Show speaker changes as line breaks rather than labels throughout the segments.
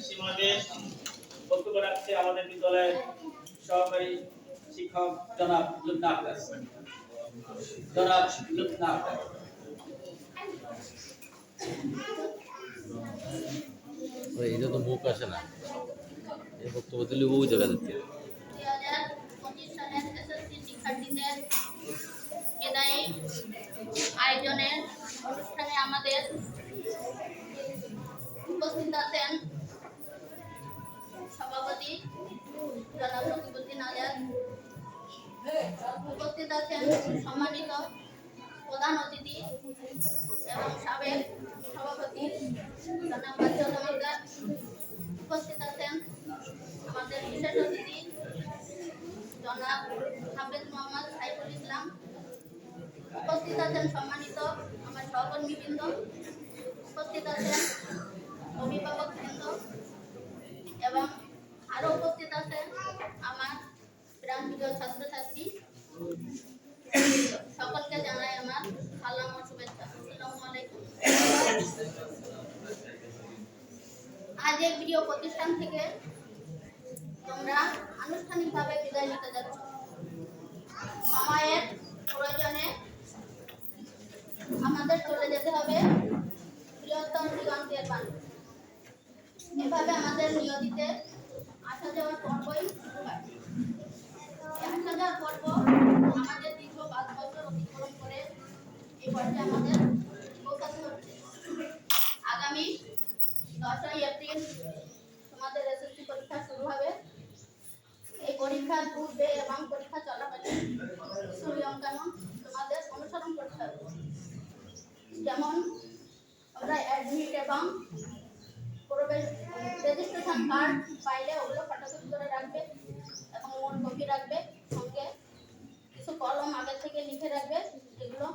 সীমাদেশ বক্তব্য রাখছে আমাদের বিদ্যালয়ের সহকারী শিক্ষক জনাব লুৎফা আক্তার। জনাব লুৎফা আক্তার।
এটা তো মুখ আসে না, এই বক্তব্য দিলে ওই জায়গা দিতে।
2025 সালের এসএসসি শিক্ষার্থীদের বিদায়ী আয়োজনের অনুষ্ঠানে আমাদের উপস্থিত আছেন সভাপতি জনাব রকিবউদ্দিন আজাদ, উপস্থিত আছেন সম্মানিত প্রধান অতিথি এবং সাবেক সভাপতি জনাব বাচ্চুল তামালদার, উপস্থিত আছেন আমাদের বিশেষ অতিথি জনাব হাফেজ মোহাম্মদ সাইফুল ইসলাম, উপস্থিত আছেন সম্মানিত আমার সহকর্মীবৃন্দ, উপস্থিত আছেন অভিভাবকবৃন্দ এবং আরো উপস্থিত আছেন আমার প্রাণপ্রিয় ছাত্রছাত্রী। সকলকে জানাই আমার সালাম ও শুভেচ্ছা। আসসালামু আলাইকুম। আজ এই প্রিয় প্রতিষ্ঠান থেকে তোমরা আনুষ্ঠানিকভাবে বিদায় নিতে যাচ্ছ। সময়ের প্রয়োজনে আমাদের চলে যেতে হবে বৃহত্তম দিগন্তের বাণী। এভাবে আমাদের নিয়তিতে আসা যাওয়ার পর্বই শুরু হয়। আসা যাওয়ার পর্ব আমাদের দীর্ঘ 5 বছর অতিক্রম করে এই পর্যায়ে আমাদের পৌঁছাতে হচ্ছে। আগামী 10ই এপ্রিল তোমাদের এসএসসি পরীক্ষা শুরু হবে। এই পরীক্ষার পূর্বে এবং পরীক্ষা চলাকালীন কিছু নিয়মকানুন তোমাদের অনুসরণ করতে হবে। যেমন আমরা অ্যাডমিট এবং প্রবেশ রেজিস্ট্রেশন কার্ড পাইলে ওগুলো ফটোকপি করে রাখবে এবং মূল কপি রাখবে, সঙ্গে কিছু কলম আগে থেকে লিখে রাখবে, যেগুলো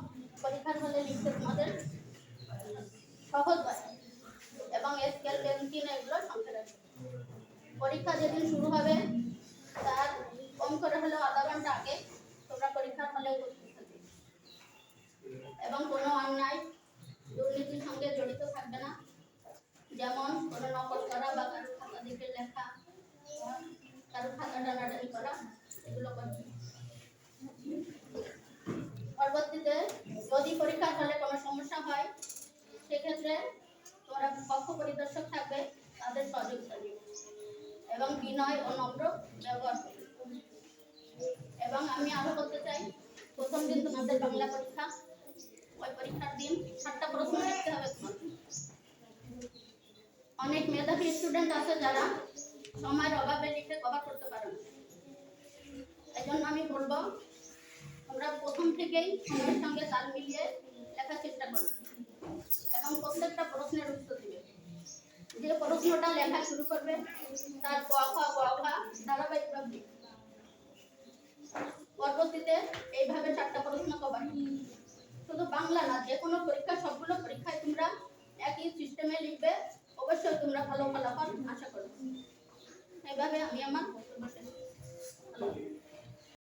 পরীক্ষার হলে লিখতে তোমাদের সহজ হয়, এবং স্কেল পেন্সিল এগুলো সঙ্গে রাখবে। পরীক্ষা যেদিন শুরু হবে তার কম করে হলেও আধা ঘন্টা আগে তোমরা পরীক্ষার হলে উপস্থিত থাকবে এবং কোনো অন্যায় দুর্নীতির সঙ্গে জড়িত থাকবে না, যেমন কোনো নকল করা বা কারো খাতা দেখে লেখা, কারো খাতা টানাটানি করা, এগুলো করবে। পরবর্তীতে যদি পরীক্ষার হলে কোনো সমস্যা হয় সেক্ষেত্রে তোমরা কক্ষ পরিদর্শক থাকবে, তাদের সহযোগিতা নেবে এবং বিনয় ও নম্র ব্যবহার করবে। এবং আমি আরো বলতে চাই, প্রথম দিন তোমাদের বাংলা পরীক্ষা, ওই পরীক্ষার দিন 7টা প্রশ্ন লিখতে হবে তোমাদের। অনেক মেধাবী স্টুডেন্ট আছে যারা সময়ের অভাবে লিখে কভার করতে পারে না। এই জন্য আমি বলবো তোমরা প্রথম থেকেই সময়ের সঙ্গে তাল মিলিয়ে লেখার চেষ্টা করবে এবং প্রত্যেকটা প্রশ্নের উত্তর দিবে। যে প্রশ্নটা লেখা শুরু করবে তার ক খ গ ঘ ধারাবাহিকভাবে পরবর্তীতে এইভাবে 4টা প্রশ্ন কভার। শুধু বাংলা না, যে কোনো পরীক্ষা, সবগুলো পরীক্ষায় তোমরা একই সিস্টেমে লিখবে, অবশ্যই তোমরা ভালো ফলাফল আশা করবে। এইভাবে আমি আমার বক্তব্য শেষ করলাম।